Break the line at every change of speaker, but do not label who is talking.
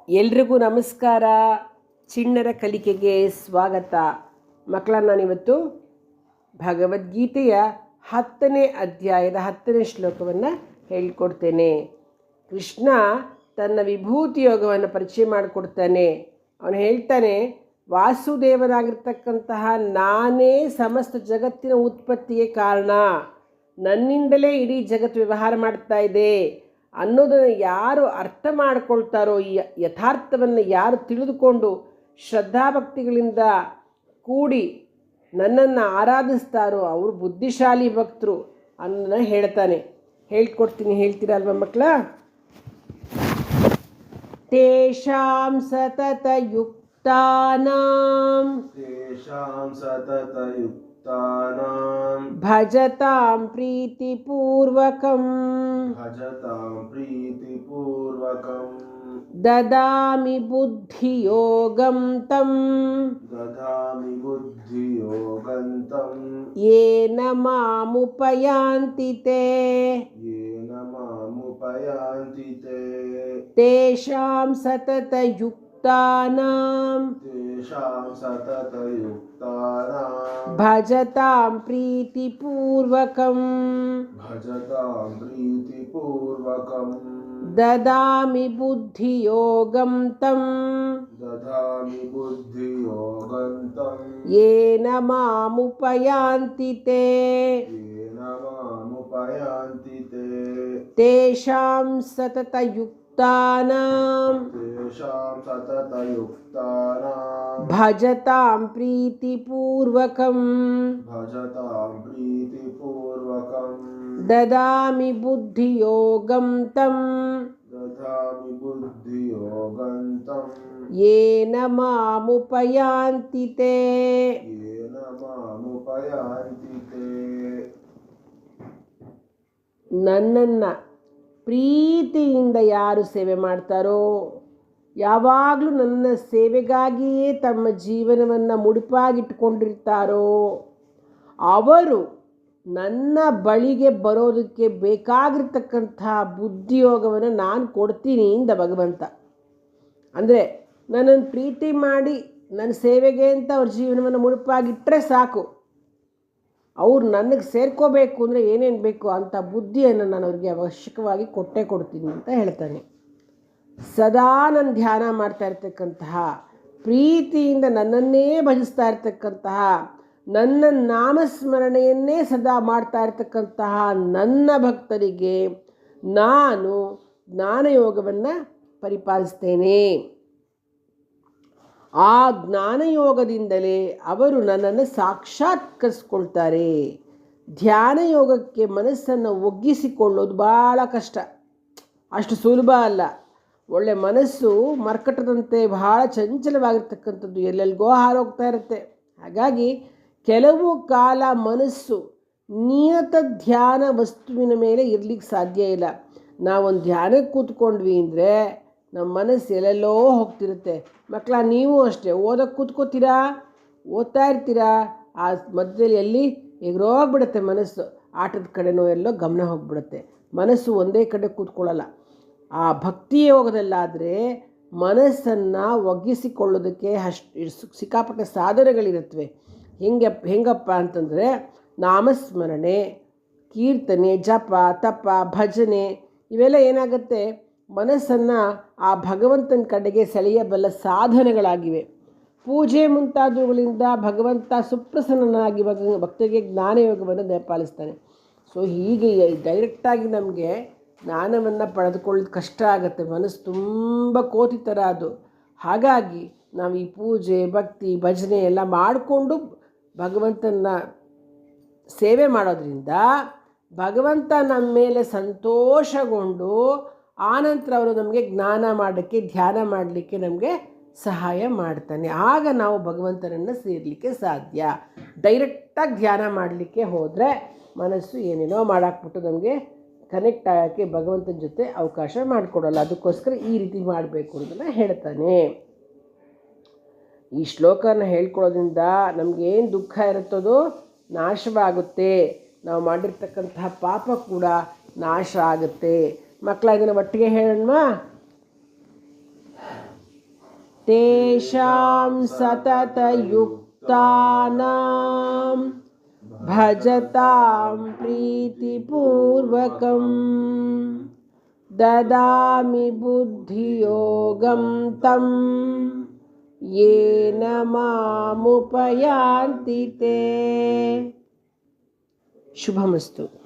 ಎಲ್ರಿಗೂ ನಮಸ್ಕಾರ. ಚಿಣ್ಣರ ಕಲಿಕೆಗೆ ಸ್ವಾಗತ. ಮಕ್ಕಳ, ನಾನಿವತ್ತು ಭಗವದ್ಗೀತೆಯ 10ನೇ ಅಧ್ಯಾಯದ 10ನೇ ಶ್ಲೋಕವನ್ನು ಹೇಳಿಕೊಡ್ತೇನೆ. ಕೃಷ್ಣ ತನ್ನ ವಿಭೂತಿ ಯೋಗವನ್ನು ಪರಿಚಯ ಮಾಡಿಕೊಡ್ತಾನೆ. ಅವನು ಹೇಳ್ತಾನೆ, ವಾಸುದೇವನಾಗಿರ್ತಕ್ಕಂತಹ ನಾನೇ ಸಮಸ್ತ ಜಗತ್ತಿನ ಉತ್ಪತ್ತಿಗೆ ಕಾರಣ, ನನ್ನಿಂದಲೇ ಇಡೀ ಜಗತ್ತು ವ್ಯವಹಾರ ಮಾಡ್ತಾ ಇದೆ ಅನ್ನೋದನ್ನು ಯಾರು ಅರ್ಥ ಮಾಡಿಕೊಳ್ತಾರೋ, ಈ ಯಥಾರ್ಥವನ್ನು ಯಾರು ತಿಳಿದುಕೊಂಡು ಶ್ರದ್ಧಾಭಕ್ತಿಗಳಿಂದ ಕೂಡಿ ನನ್ನನ್ನು ಆರಾಧಿಸ್ತಾರೋ ಅವರು ಬುದ್ಧಿಶಾಲಿ ಭಕ್ತರು ಅನ್ನೋದನ್ನು ಹೇಳ್ತಾನೆ. ಹೇಳ್ಕೊಡ್ತೀನಿ, ಹೇಳ್ತೀರಲ್ವ ಮಕ್ಕಳ? ತೇಷಾಂ ಸತತಯುಕ್ತಾನಾಂ ಭಜತಾಂ ಪ್ರೀತಿಪೂರ್ವಕಂ ದದಾಮಿ ಬುದ್ಧಿಯೋಗಂ ತಂ ಯೇನ ಮಾಮುಪಯಾಂತಿ ತೇ ತೇಷಾಂ ಸತತಯುಕ್ತಾನಾಂ ಭಜತಾಂ ಪ್ರೀತಿಪೂರ್ವಕಂ ದದಾಮಿ ಬುದ್ಧಿಯೋಗಂ ತಂ ಯೇನ ಮಾಮುಪಯಾಂತಿ ತೇ ತೇಷಾಂ ಸತತಯುಕ್ತಾನಾಂ ಭಜತಾಂ ಪ್ರೀತಿಪೂರ್ವಕಂ ದದಾಮಿ ಬುದ್ಧಿಯೋಗಂ ತಂ ಯೇನ ಮಾಮುಪಯಾಂತಿ ತೇ. ನನ್ನನ್ನು ಪ್ರೀತಿಯಿಂದ ಯಾರು ಸೇವೆ ಮಾಡ್ತಾರೋ, ಯಾವಾಗಲೂ ನನ್ನ ಸೇವೆಗಾಗಿಯೇ ತಮ್ಮ ಜೀವನವನ್ನು ಮುಡಿಪಾಗಿಟ್ಟುಕೊಂಡಿರ್ತಾರೋ ಅವರು ನನ್ನ ಬಳಿಗೆ ಬರೋದಕ್ಕೆ ಬೇಕಾಗಿರ್ತಕ್ಕಂಥ ಬುದ್ಧಿಯೋಗವನ್ನು ನಾನು ಕೊಡ್ತೀನಿ ಇಂದ ಭಗವಂತ. ಅಂದರೆ ನನ್ನನ್ನು ಪ್ರೀತಿ ಮಾಡಿ ನನ್ನ ಸೇವೆಗೆ ಅಂತ ಅವ್ರ ಜೀವನವನ್ನು ಮುಡಿಪಾಗಿಟ್ಟರೆ ಸಾಕು, ಅವ್ರು ನನಗೆ ಸೇರ್ಕೋಬೇಕು ಅಂದರೆ ಏನೇನು ಬೇಕು ಅಂಥ ಬುದ್ಧಿಯನ್ನು ನಾನು ಅವ್ರಿಗೆ ಅವಶ್ಯಕವಾಗಿ ಕೊಟ್ಟೇ ಕೊಡ್ತೀನಿ ಅಂತ ಹೇಳ್ತಾನೆ. ಸದಾ ನನ್ನ ಧ್ಯಾನ ಮಾಡ್ತಾ ಇರ್ತಕ್ಕಂತಹ, ಪ್ರೀತಿಯಿಂದ ನನ್ನನ್ನೇ ಭಜಿಸ್ತಾ ಇರ್ತಕ್ಕಂತಹ, ನನ್ನ ನಾಮಸ್ಮರಣೆಯನ್ನೇ ಸದಾ ಮಾಡ್ತಾ ಇರ್ತಕ್ಕಂತಹ ನನ್ನ ಭಕ್ತರಿಗೆ ನಾನು ಜ್ಞಾನಯೋಗವನ್ನು ಪರಿಪಾಲಿಸ್ತೇನೆ. ಆ ಜ್ಞಾನಯೋಗದಿಂದಲೇ ಅವರು ನನ್ನನ್ನು ಸಾಕ್ಷಾತ್ಕರಿಸ್ಕೊಳ್ತಾರೆ. ಧ್ಯಾನ ಯೋಗಕ್ಕೆ ಮನಸ್ಸನ್ನು ಒಗ್ಗಿಸಿಕೊಳ್ಳೋದು ಭಾಳ ಕಷ್ಟ, ಅಷ್ಟು ಸುಲಭ ಅಲ್ಲ. ಒಳ್ಳೆ ಮನಸ್ಸು ಮರ್ಕಟದಂತೆ ಭಾಳ ಚಂಚಲವಾಗಿರ್ತಕ್ಕಂಥದ್ದು, ಎಲ್ಲೆಲ್ಲಿಗೋ ಹಾರೋಗ್ತಾ ಇರುತ್ತೆ. ಹಾಗಾಗಿ ಕೆಲವು ಕಾಲ ಮನಸ್ಸು ನಿಯತ ಧ್ಯಾನ ವಸ್ತುವಿನ ಮೇಲೆ ಇರಲಿಕ್ಕೆ ಸಾಧ್ಯ ಇಲ್ಲ. ನಾವೊಂದು ಧ್ಯಾನಕ್ಕೆ ಕೂತ್ಕೊಂಡ್ವಿ ಅಂದರೆ ನಮ್ಮ ಮನಸ್ಸು ಎಲ್ಲೆಲ್ಲೋ ಹೋಗ್ತಿರುತ್ತೆ. ಮಕ್ಕಳ, ನೀವು ಅಷ್ಟೇ ಓದೋಕ್ಕೆ ಕೂತ್ಕೋತೀರಾ, ಓದ್ತಾ ಇರ್ತೀರಾ, ಆ ಮಧ್ಯದಲ್ಲಿ ಎಲ್ಲಿ ಎಗರೋಗ್ಬಿಡುತ್ತೆ ಮನಸ್ಸು, ಆಟದ ಕಡೆನೋ ಎಲ್ಲೋ ಗಮನ ಹೋಗ್ಬಿಡುತ್ತೆ. ಮನಸ್ಸು ಒಂದೇ ಕಡೆ ಕೂತ್ಕೊಳ್ಳಲ್ಲ. ಆ ಭಕ್ತಿ ಯೋಗದಲ್ಲಾದರೆ ಮನಸ್ಸನ್ನು ಒಗ್ಗಿಸಿಕೊಳ್ಳೋದಕ್ಕೆ ಸಿಕ್ಕಾಪಟ್ಟೆ ಸಾಧನೆಗಳಿರುತ್ತವೆ. ಹೆಂಗಪ್ಪ ಅಂತಂದರೆ ನಾಮಸ್ಮರಣೆ, ಕೀರ್ತನೆ, ಜಪ, ತಪ, ಭಜನೆ ಇವೆಲ್ಲ ಏನಾಗುತ್ತೆ, ಮನಸ್ಸನ್ನು ಆ ಭಗವಂತನ ಕಡೆಗೆ ಸೆಳೆಯಬಲ್ಲ ಸಾಧನೆಗಳಾಗಿವೆ. ಪೂಜೆ ಮುಂತಾದವುಗಳಿಂದ ಭಗವಂತ ಸುಪ್ರಸನ್ನನಾಗಿ ಭಕ್ತರಿಗೆ ಜ್ಞಾನಯೋಗವನ್ನು ದಯಪಾಲಿಸ್ತಾನೆ. ಸೊ ಹೀಗೆ ಡೈರೆಕ್ಟಾಗಿ ನಮಗೆ ಜ್ಞಾನವನ್ನು ಪಡೆದುಕೊಳ್ಳೋದು ಕಷ್ಟ ಆಗುತ್ತೆ, ಮನಸ್ಸು ತುಂಬ ಕೋತಿ ಥರ ಅದು. ಹಾಗಾಗಿ ನಾವು ಈ ಪೂಜೆ, ಭಕ್ತಿ, ಭಜನೆ ಎಲ್ಲ ಮಾಡಿಕೊಂಡು ಭಗವಂತನ ಸೇವೆ ಮಾಡೋದ್ರಿಂದ ಭಗವಂತ ನಮ್ಮ ಮೇಲೆ ಸಂತೋಷಗೊಂಡು ಆನಂತರ ಅವರು ನಮಗೆ ಜ್ಞಾನ ಮಾಡೋಕ್ಕೆ, ಧ್ಯಾನ ಮಾಡಲಿಕ್ಕೆ ನಮಗೆ ಸಹಾಯ ಮಾಡ್ತಾನೆ. ಆಗ ನಾವು ಭಗವಂತನನ್ನು ಸೇರಲಿಕ್ಕೆ ಸಾಧ್ಯ. ಡೈರೆಕ್ಟಾಗಿ ಧ್ಯಾನ ಮಾಡಲಿಕ್ಕೆ ಹೋದರೆ ಮನಸ್ಸು ಏನೇನೋ ಮಾಡಾಕ್ಬಿಟ್ಟು ನಮಗೆ ಕನೆಕ್ಟ್ ಆಗೋಕ್ಕೆ ಭಗವಂತನ ಜೊತೆ ಅವಕಾಶ ಮಾಡಿಕೊಡಲ್ಲ. ಅದಕ್ಕೋಸ್ಕರ ಈ ರೀತಿ ಮಾಡಬೇಕು ಅಂತಲೇ ಹೇಳ್ತಾನೆ. ಈ ಶ್ಲೋಕನ ಹೇಳ್ಕೊಳ್ಳೋದ್ರಿಂದ ನಮಗೇನು ದುಃಖ ಇರುತ್ತದೋ ನಾಶವಾಗುತ್ತೆ. ನಾವು ಮಾಡಿರ್ತಕ್ಕಂತಹ ಪಾಪ ಕೂಡ ನಾಶ ಆಗುತ್ತೆ. ಮಕ್ಕಳ, ಇದನ್ನು ಒಟ್ಟಿಗೆ ಹೇಳೋಣ. तेषां सततयुक्तानां भजतां प्रीतिपूर्वकं ददामि बुद्धियोगं तं येन मामुपयान्ति ते। ಶುಭಮಸ್ತು.